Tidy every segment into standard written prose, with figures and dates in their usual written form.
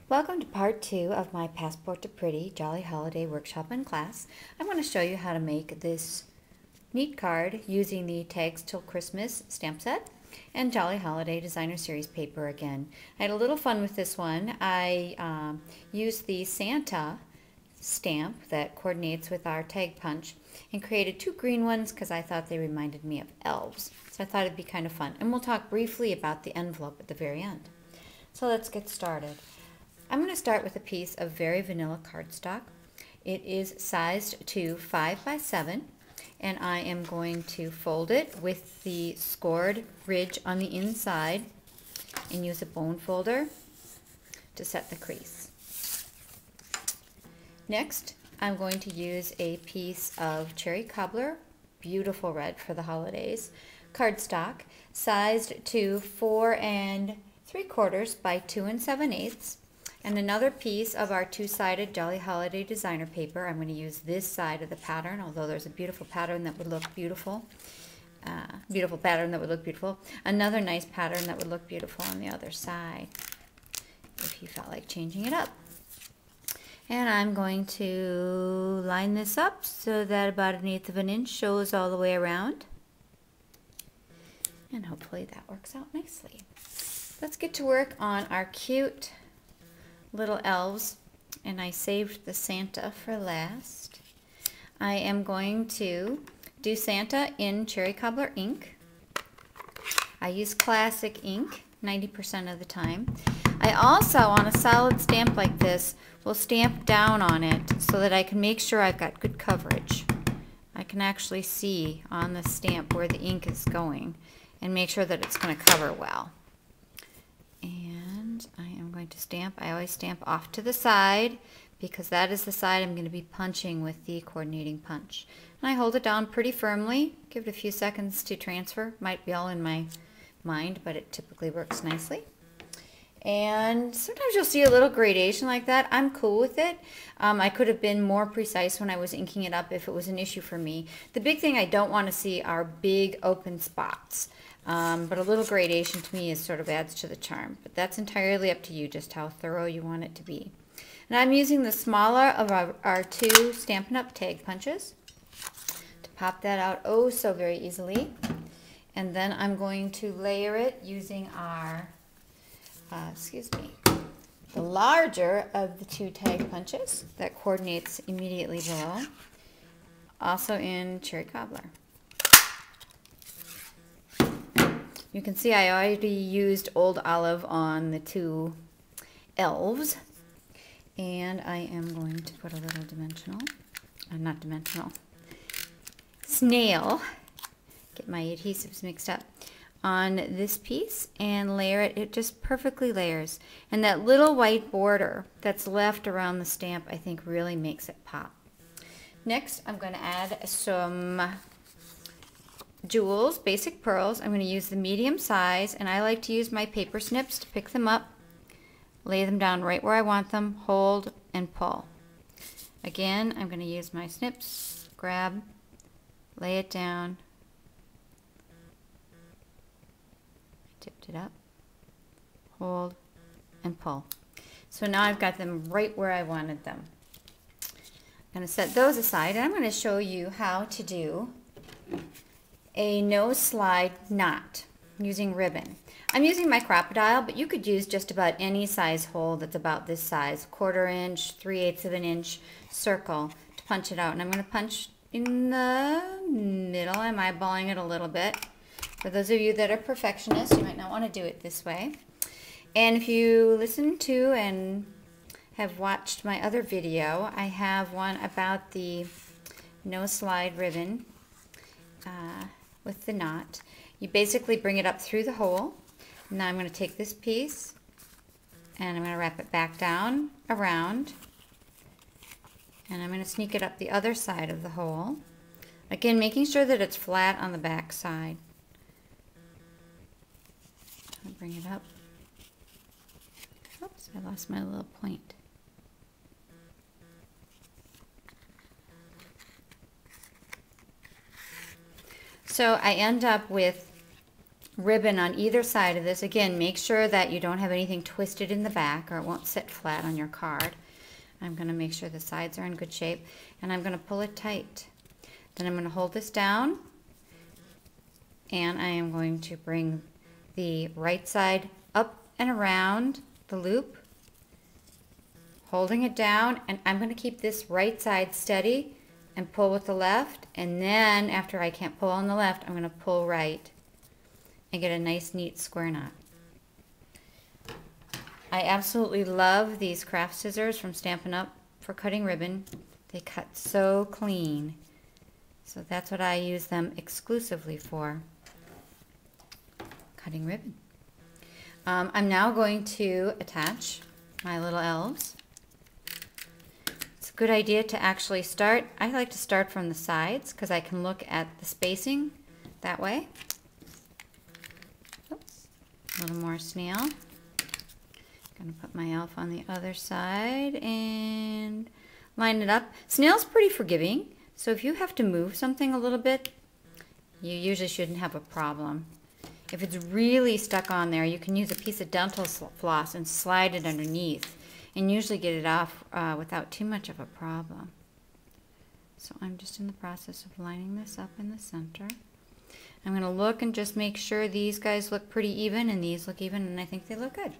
Welcome to part 2 of my Passport to Pretty Jolly Holiday Workshop and class. I'm going to show you how to make this neat card using the Tags Till Christmas stamp set and Jolly Holiday Designer Series paper again. I had a little fun with this one. I used the Santa stamp that coordinates with our tag punch and created two green ones because I thought they reminded me of elves. So I thought it'd be kind of fun. And we'll talk briefly about the envelope at the very end. So let's get started. I'm going to start with a piece of very vanilla cardstock. It is sized to 5 by 7, and I am going to fold it with the scored ridge on the inside and use a bone folder to set the crease. Next, I'm going to use a piece of cherry cobbler, beautiful red for the holidays, cardstock, sized to 4 3/4 by 2 7/8. And another piece of our two-sided Jolly Holiday designer paper. I'm going to use this side of the pattern, although there's a beautiful pattern that would look beautiful. Another nice pattern that would look beautiful on the other side if you felt like changing it up. And I'm going to line this up so that about 1/8 of an inch shows all the way around. And hopefully that works out nicely. Let's get to work on our cute little elves, and I saved the Santa for last. I am going to do Santa in cherry cobbler ink. I use classic ink 90% of the time. I also, on a solid stamp like this, will stamp down on it so that I can make sure I've got good coverage. I can actually see on the stamp where the ink is going and make sure that it's going to cover well. And I am going to stamp. I always stamp off to the side because that is the side I'm going to be punching with the coordinating punch. And I hold it down pretty firmly, give it a few seconds to transfer. Might be all in my mind, but it typically works nicely. And sometimes you'll see a little gradation like that. I'm cool with it. I could have been more precise when I was inking it up if it was an issue for me. The big thing I don't want to see are big open spots. But a little gradation to me is sort of adds to the charm. But that's entirely up to you, just how thorough you want it to be. And I'm using the smaller of our two Stampin' Up! Tag punches to pop that out oh so very easily. And then I'm going to layer it using our, the larger of the two tag punches that coordinates immediately below, also in cherry cobbler. You can see I already used Old Olive on the two elves, and I am going to put a little snail, get my adhesives mixed up, on this piece and layer it. It just perfectly layers. And that little white border that's left around the stamp I think really makes it pop. Next I'm going to add some jewels, basic pearls. I'm going to use the medium size, and I like to use my paper snips to pick them up, lay them down right where I want them, hold and pull. Again, I'm going to use my snips, grab, lay it down, tipped it up, hold and pull. So now I've got them right where I wanted them. I'm going to set those aside, and I'm going to show you how to do a no slide knot using ribbon. I'm using my crocodile, but you could use just about any size hole that's about this size, 1/4 inch, 3/8 of an inch circle to punch it out. And I'm going to punch in the middle. I'm eyeballing it a little bit. For those of you that are perfectionists, you might not want to do it this way. And if you listen to and have watched my other video, I have one about the no slide ribbon with the knot. You basically bring it up through the hole. Now I'm going to take this piece and I'm going to wrap it back down around, and I'm going to sneak it up the other side of the hole. Again, making sure that it's flat on the back side. I'll bring it up. Oops, I lost my little point. So I end up with ribbon on either side of this. Again, make sure that you don't have anything twisted in the back or it won't sit flat on your card. I'm going to make sure the sides are in good shape, and I'm going to pull it tight. Then I'm going to hold this down, and I am going to bring the right side up and around the loop, holding it down, and I'm going to keep this right side steady and pull with the left, and then after I can't pull on the left, I'm going to pull right and get a nice neat square knot. I absolutely love these craft scissors from Stampin' Up! For cutting ribbon. They cut so clean. So that's what I use them exclusively for, cutting ribbon. I'm now going to attach my little elves. It's a good idea to actually start. I like to start from the sides because I can look at the spacing that way. Oops. A little more snail. Going to put my elf on the other side and line it up. Snail's pretty forgiving, so if you have to move something a little bit, you usually shouldn't have a problem. If it's really stuck on there, you can use a piece of dental floss and slide it underneath and usually get it off without too much of a problem. So I'm just in the process of lining this up in the center. I'm going to look and just make sure these guys look pretty even and these look even, and I think they look good.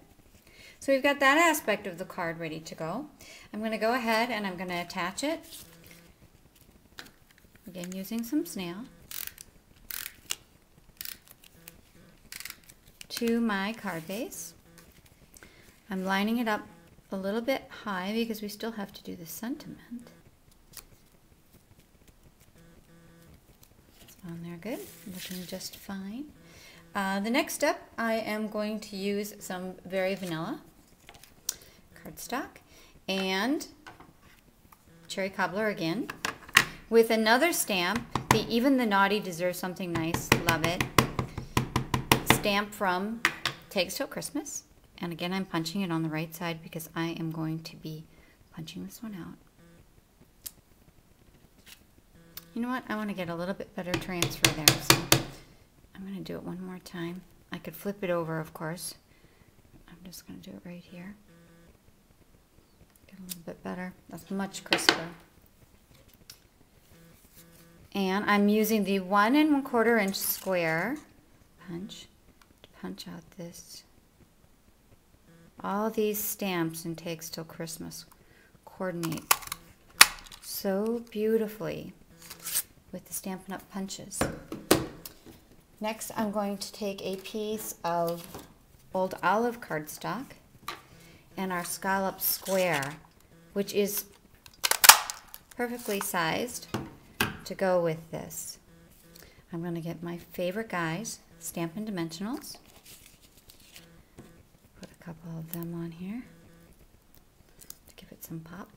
So we've got that aspect of the card ready to go. I'm going to go ahead and I'm going to attach it, again using some snail, to my card base. I'm lining it up a little bit high because we still have to do the sentiment. It's on there good, looking just fine. The next step, I am going to use some very vanilla cardstock and cherry cobbler again with another stamp. Even the Naughty deserves something nice. Love it. Stamp from Takes Till Christmas. And again, I'm punching it on the right side because I am going to be punching this one out. You know what? I want to get a little bit better transfer there. So I'm going to do it one more time. I could flip it over, of course. I'm just going to do it right here. Get a little bit better. That's much crisper. And I'm using the 1 1/4 inch square punch to punch out this. All these stamps in Takes Till Christmas coordinate so beautifully with the Stampin' Up! Punches. Next, I'm going to take a piece of old olive cardstock and our scallop square, which is perfectly sized to go with this. I'm going to get my favorite guys, Stampin' Dimensionals. Put a couple of them on here to give it some pop.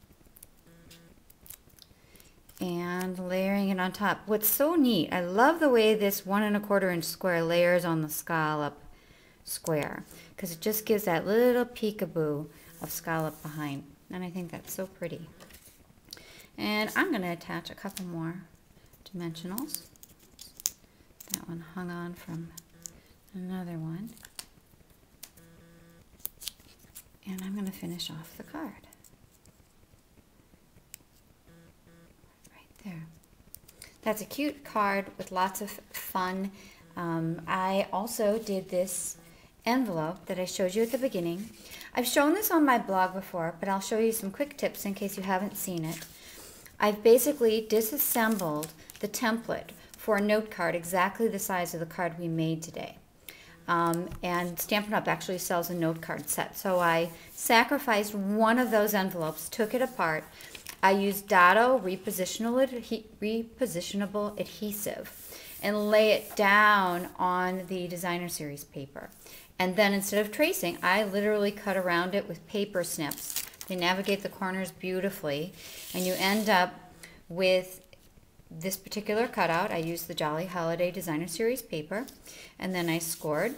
And layering it on top. What's so neat, I love the way this 1 1/4 inch square layers on the scallop square, because it just gives that little peekaboo of scallop behind, and I think that's so pretty. And I'm going to attach a couple more dimensionals. That one hung on from another one. And I'm going to finish off the card. There. That's a cute card with lots of fun. I also did this envelope that I showed you at the beginning. I've shown this on my blog before, but I'll show you some quick tips in case you haven't seen it. I've basically disassembled the template for a note card exactly the size of the card we made today. And Stampin' Up! Actually sells a note card set. So I sacrificed one of those envelopes, took it apart. I used Dado repositionable adhesive and lay it down on the designer series paper. And then instead of tracing, I literally cut around it with paper snips. They navigate the corners beautifully, and you end up with this particular cutout. I used the Jolly Holiday Designer Series paper, and then I scored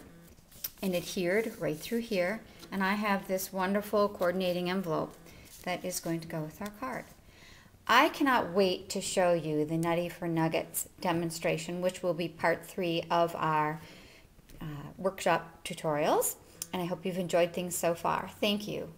and adhered right through here, and I have this wonderful coordinating envelope that is going to go with our card. I cannot wait to show you the Nutty for Nuggets demonstration, which will be part 3 of our workshop tutorials, and I hope you've enjoyed things so far. Thank you.